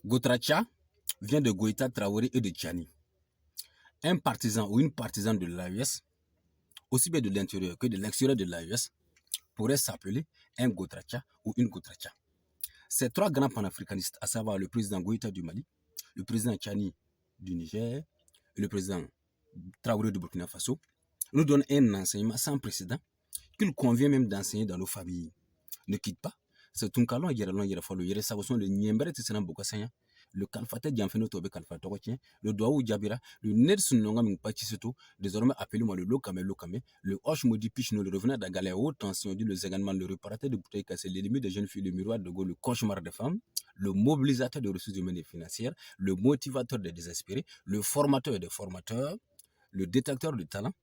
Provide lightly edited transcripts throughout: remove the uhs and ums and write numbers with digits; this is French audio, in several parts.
Gotracha vient de Goïta Traoré et de Tchani. Un partisan ou une partisane de l'AES, aussi bien de l'intérieur que de l'extérieur de l'AES, pourrait s'appeler un Gotracha ou une Gotracha. Ces trois grands panafricanistes, à savoir le président Goïta du Mali, le président Tchani du Niger et le président Traoré du Burkina Faso, nous donnent un enseignement sans précédent qu'il convient même d'enseigner dans nos familles. Ne quitte pas. C'est Tunkalon Yeralon Yerafalo Yeresagoson, le Niembere Tissanam Bokasanya, le Kalfate Dianfeno Tobe Kalfatokien, le Douaou Djabira, le Nelson Nongam Pachiseto, désormais appelé-moi le Lokame, le Hoche Modi Pichno, le revenant d'Agalé haute tension, le Zeganman, le réparateur de bouteilles cassées, l'ennemi des jeunes filles, le miroir de Gaulle, le cauchemar des femmes, le mobilisateur de ressources humaines et financières, le motivateur des désespérés, le formateur des formateurs, le détecteur de talent,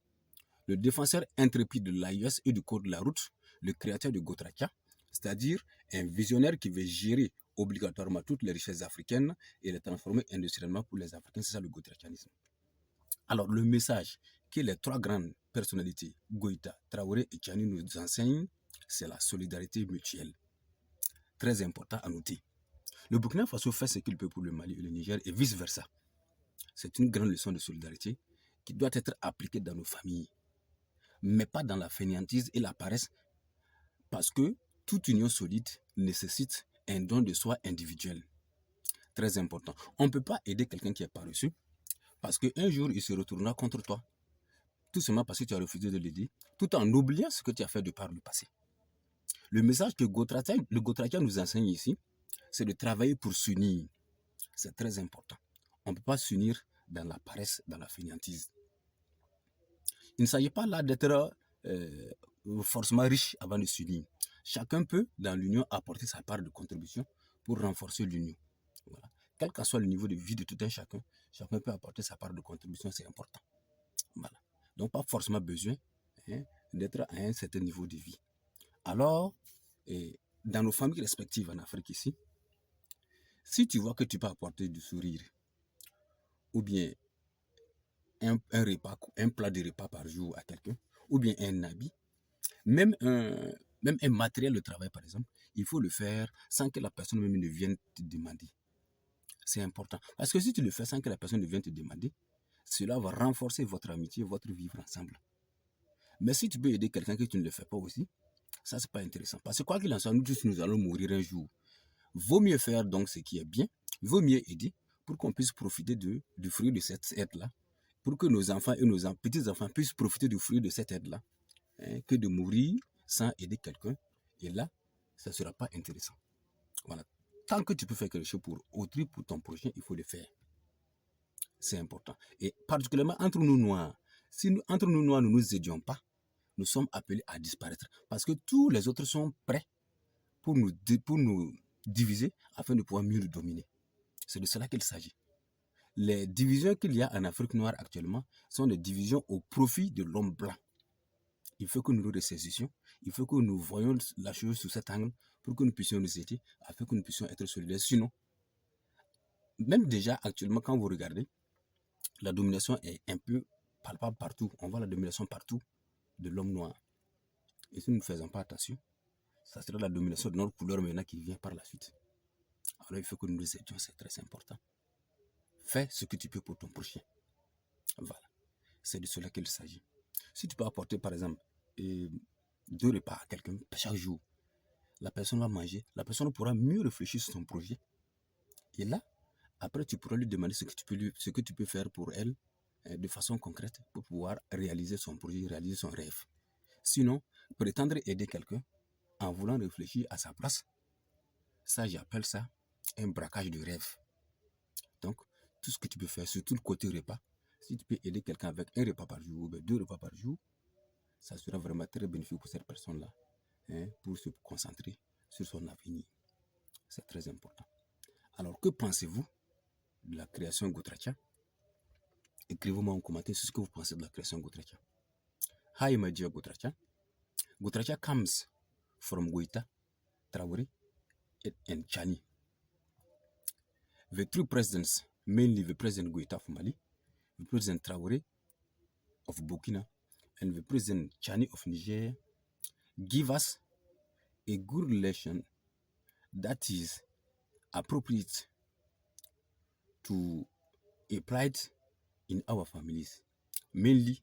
le défenseur intrépide de l'AIS et du code de la route, le créateur de Gotracha, c'est-à-dire un visionnaire qui veut gérer obligatoirement toutes les richesses africaines et les transformer industriellement pour les Africains. C'est ça le Gotrachanisme. Alors, le message que les trois grandes personnalités, Goïta, Traoré et Tchani, nous enseignent, c'est la solidarité mutuelle. Très important à noter. Le Burkina Faso fait ce qu'il peut pour le Mali et le Niger et vice-versa. C'est une grande leçon de solidarité qui doit être appliquée dans nos familles, mais pas dans la fainéantise et la paresse, parce que toute union solide nécessite un don de soi individuel. Très important. On ne peut pas aider quelqu'un qui est paresseux parce qu'un jour, il se retournera contre toi. Tout simplement parce que tu as refusé de l'aider, tout en oubliant ce que tu as fait de par le passé. Le message que le Gotracha nous enseigne ici, c'est de travailler pour s'unir. C'est très important. On ne peut pas s'unir dans la paresse, dans la fainéantise. Il ne s'agit pas là d'être forcément riche avant de s'unir. Chacun peut, dans l'union, apporter sa part de contribution pour renforcer l'union. Voilà. Quel que soit le niveau de vie de tout un chacun, chacun peut apporter sa part de contribution, c'est important. Voilà. Donc, pas forcément besoin d'être à un certain niveau de vie. Alors, dans nos familles respectives en Afrique ici, si tu vois que tu peux apporter du sourire, ou bien un plat de repas par jour à quelqu'un, ou bien un habit, même un matériel de travail, par exemple, il faut le faire sans que la personne même ne vienne te demander. C'est important. Parce que si tu le fais sans que la personne ne vienne te demander, cela va renforcer votre amitié, votre vivre ensemble. Mais si tu peux aider quelqu'un que tu ne le fais pas aussi, ça, c'est pas intéressant. Parce que quoi qu'il en soit, nous tous, nous allons mourir un jour. Vaut mieux faire donc ce qui est bien, vaut mieux aider pour qu'on puisse profiter du fruit de cette aide-là, pour que nos enfants et nos petits-enfants puissent profiter du fruit de cette aide-là, que de mourir sans aider quelqu'un. Et là, ça ne sera pas intéressant. Voilà. Tant que tu peux faire quelque chose pour autrui, pour ton prochain, il faut le faire. C'est important. Et particulièrement entre nous noirs. Si entre nous noirs, nous ne nous aidions pas, nous sommes appelés à disparaître. Parce que tous les autres sont prêts pour nous diviser afin de pouvoir mieux nous dominer. C'est de cela qu'il s'agit. Les divisions qu'il y a en Afrique noire actuellement sont des divisions au profit de l'homme blanc. Il faut que nous nous ressaisissions, il faut que nous voyions la chose sous cet angle pour que nous puissions nous aider, afin que nous puissions être solidaires. Sinon, même déjà actuellement, quand vous regardez, la domination est un peu palpable partout. On voit la domination partout de l'homme noir. Et si nous ne faisons pas attention, ça sera la domination de notre couleur maintenant qui vient par la suite. Alors il faut que nous nous aidions, c'est très important. Fais ce que tu peux pour ton prochain. Voilà. C'est de cela qu'il s'agit. Si tu peux apporter, par exemple, 2 repas à quelqu'un chaque jour, la personne va manger, la personne pourra mieux réfléchir sur son projet. Et là, après, tu pourras lui demander ce que tu peux faire pour elle de façon concrète pour pouvoir réaliser son projet, réaliser son rêve. Sinon, prétendre aider quelqu'un en voulant réfléchir à sa place, ça, j'appelle ça un braquage de rêve. Donc, tout ce que tu peux faire, surtout le côté repas, si tu peux aider quelqu'un avec un repas par jour, ou 2 repas par jour, ça sera vraiment très bénéfique pour cette personne-là, pour se concentrer sur son avenir. C'est très important. Alors, que pensez-vous de la création Gotracha? Écrivez-moi en commentaire sur ce que vous pensez de la création Gotracha. Hi, my dear Gotracha. Gotracha comes from Goïta, Traoré, and Tchani. The 3 presidents, mainly the President Goïta of Mali, the President Traoré of Burkina, and the President Tchani of Niger, give us a good relation that is appropriate to a pride in our families, mainly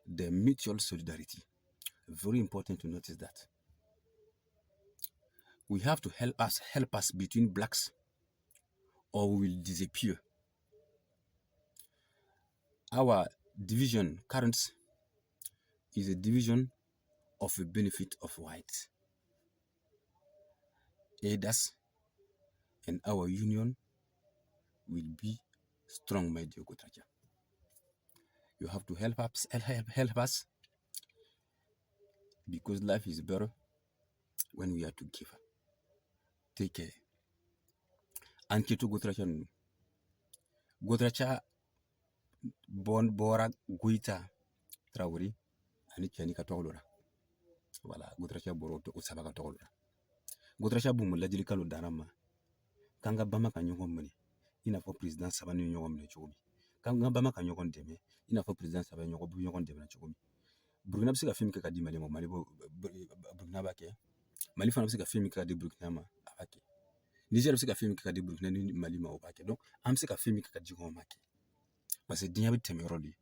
the mutual solidarity. Very important to notice that. We have to help us between blacks, or we will disappear. Our division current is a division of a benefit of whites. Aid us, and our union will be strong, my dear Gotracha. You have to help us, because life is better when we are together. Take care. Anketo Gotracha nu. Gotracha bon bora Goita Traoré ani Chani Katolora. Voilà, Gotracha boroto usabaka tolora. Gotracha bumula dilikalo danama. Kanga bama ka ɲɔgɔn minɛ i n'a fɔ président saba ni ɲɔgɔn minɛ cogo min, kanga bama ka ɲɔgɔn dɛmɛ i n'a fɔ président saba ɲɔgɔn dɛmɛ cogo min. Burkina bɛ se ka fɛn min kɛ ka di Mali ma, Burkina b'a kɛ. Mali fana bɛ se ka fɛn min kɛ ka di Burkina ma, a b'a kɛ. Niger bɛ se ka fɛn min kɛ ka di Burkina ni Mali ma, o b'a kɛ. Donc an bɛ se ka fɛn min kɛ ka di ɲɔgɔn ma kɛ, parce que diɲɛ bɛ tɛmɛ yɔrɔ de.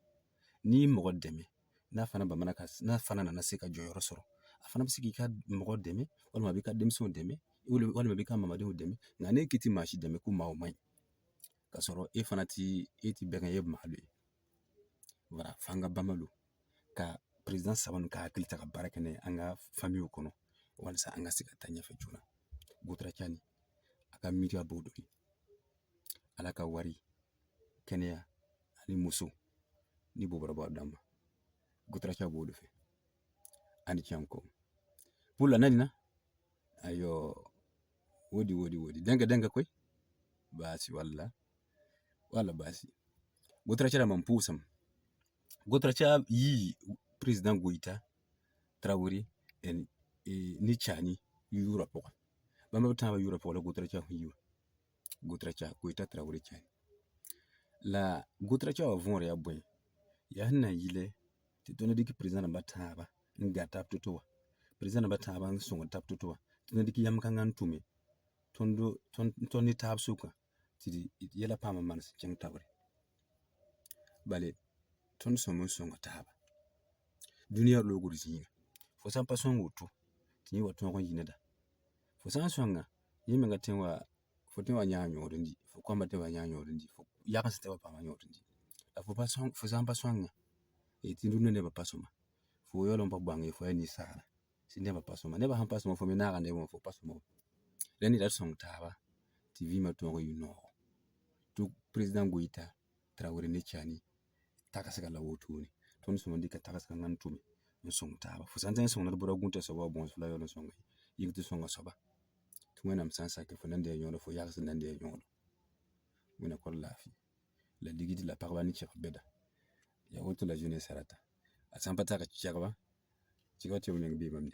N'i ye mɔgɔ dɛmɛ, n'a fana nana se ka jɔyɔrɔ sɔrɔ, a fana bɛ se k'i ka mɔgɔ dɛmɛ, walima a b'i ka denmisɛnw dɛmɛ, walima a b'i ka mamadenw dɛmɛ, nka ne k'i ti maa si dɛmɛ ko maa o man ɲi, ka sɔrɔ e ti bɛn ka ye maa lo ye. Voilà, f'an ka bamalo ka président saba ninnu ka hakili ta ka baara kɛ n'a ye an ka famille kɔnɔ, walasa an ka se ka taa ɲɛfɛ joona. Gotracha ni a ka miiriya b'o dɔ ye. Ala ka wari, kɛnɛya ani muso ni bɔbɔrɔbaw d'an ma. Gotracha b'o de fɛ. Ani cɛ encore. Pour la nani na, ayo wodi denga koy basi walla basi. Gotracha man pusam. Gotracha yi président Goita Traoré en ni Chani Europe. Bamba tamba Europe wala Gotracha hiyo. Gotracha Goita Traoré Chani. La Gotracha wa von ya boy. Ya hna yile ti tona diki président na bataba nga tap totowa. Président na bataba ngisonga tap totowa. Tona diki yamkanga ntume. Toni tab suka ti yela pama man cheng Traoré. Bale ton somo songa taba. Dunia logo zinga. Fo san pa songo to. Ti wa ton ko yineda. Fo san songa yime nga tenwa fo tenwa nyanyo rendi. Fo kwamba tenwa nyanyo rendi. Fo yaka se tewa pama nyanyo rendi. La fo san pa songa. E ti ndu ne ba pasoma. Fo yolo mpa bangi fo ni sala. Si ne ba pasoma. Ne ba han pasoma fo me na ne fo pasoma. Leni da song taba. Ti vi ma ton ko yino. Tu président Goita Traoré ne Chani takasaka la wotu ni ton so ndi ka takasaka ngan tumi on song taba fo santen song na bora gunta so wa bon fla yo song yigti songa soba tuma nam sansa ke fo nande nyono fo yagas nande nyono mena ko lafi la ligidi la parwani ci beda ya wotu la jeunesse sarata a sampata ka ci ba ci ko te mo ngi bi mam